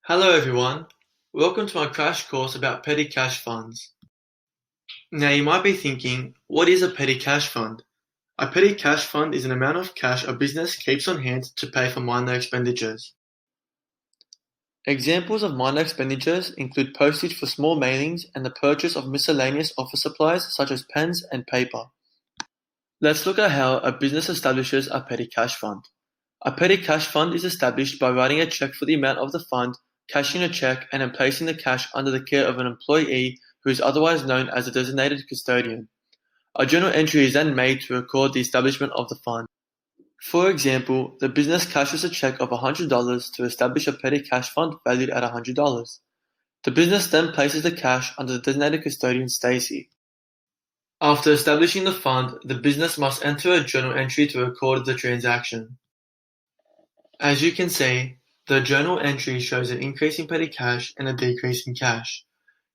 Hello everyone, welcome to my crash course about petty cash funds. Now you might be thinking, what is a petty cash fund? A petty cash fund is an amount of cash a business keeps on hand to pay for minor expenditures. Examples of minor expenditures include postage for small mailings and the purchase of miscellaneous office supplies such as pens and paper. Let's look at how a business establishes a petty cash fund. A petty cash fund is established by writing a check for the amount of the fund, cashing a check, and then placing the cash under the care of an employee who is otherwise known as a designated custodian. A journal entry is then made to record the establishment of the fund. For example, the business cashes a check of $100 to establish a petty cash fund valued at $100. The business then places the cash under the designated custodian Stacy. After establishing the fund, the business must enter a journal entry to record the transaction. As you can see, the journal entry shows an increase in petty cash and a decrease in cash.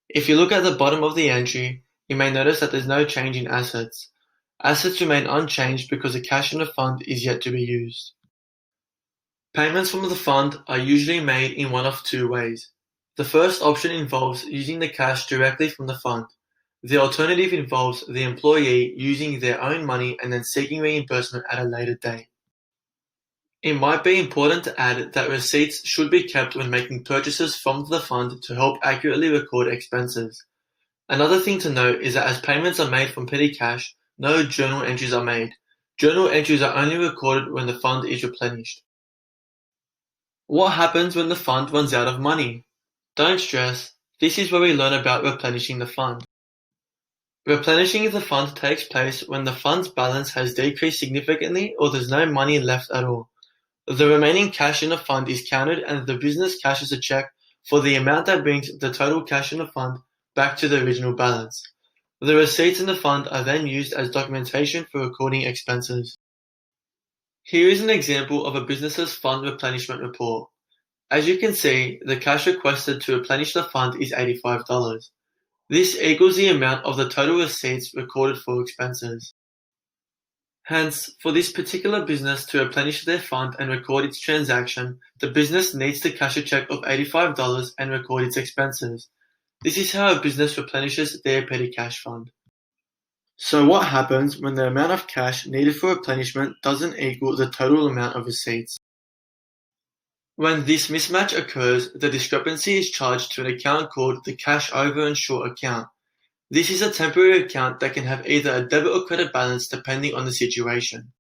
If you look at the bottom of the entry, you may notice that there's no change in assets. Assets remain unchanged because the cash in the fund is yet to be used. Payments from the fund are usually made in one of two ways. The first option involves using the cash directly from the fund. The alternative involves the employee using their own money and then seeking reimbursement at a later date. It might be important to add that receipts should be kept when making purchases from the fund to help accurately record expenses. Another thing to note is that as payments are made from petty cash, no journal entries are made. Journal entries are only recorded when the fund is replenished. What happens when the fund runs out of money? Don't stress, this is where we learn about replenishing the fund. Replenishing the fund takes place when the fund's balance has decreased significantly or there's no money left at all. The remaining cash in the fund is counted and the business cashes a check for the amount that brings the total cash in the fund back to the original balance. The receipts in the fund are then used as documentation for recording expenses. Here is an example of a business's fund replenishment report. As you can see, the cash requested to replenish the fund is $85. This equals the amount of the total receipts recorded for expenses. Hence, for this particular business to replenish their fund and record its transaction, the business needs to cash a check of $85 and record its expenses. This is how a business replenishes their petty cash fund. So what happens when the amount of cash needed for replenishment doesn't equal the total amount of receipts? When this mismatch occurs, the discrepancy is charged to an account called the cash over and short account. This is a temporary account that can have either a debit or credit balance depending on the situation.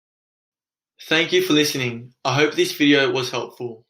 Thank you for listening. I hope this video was helpful.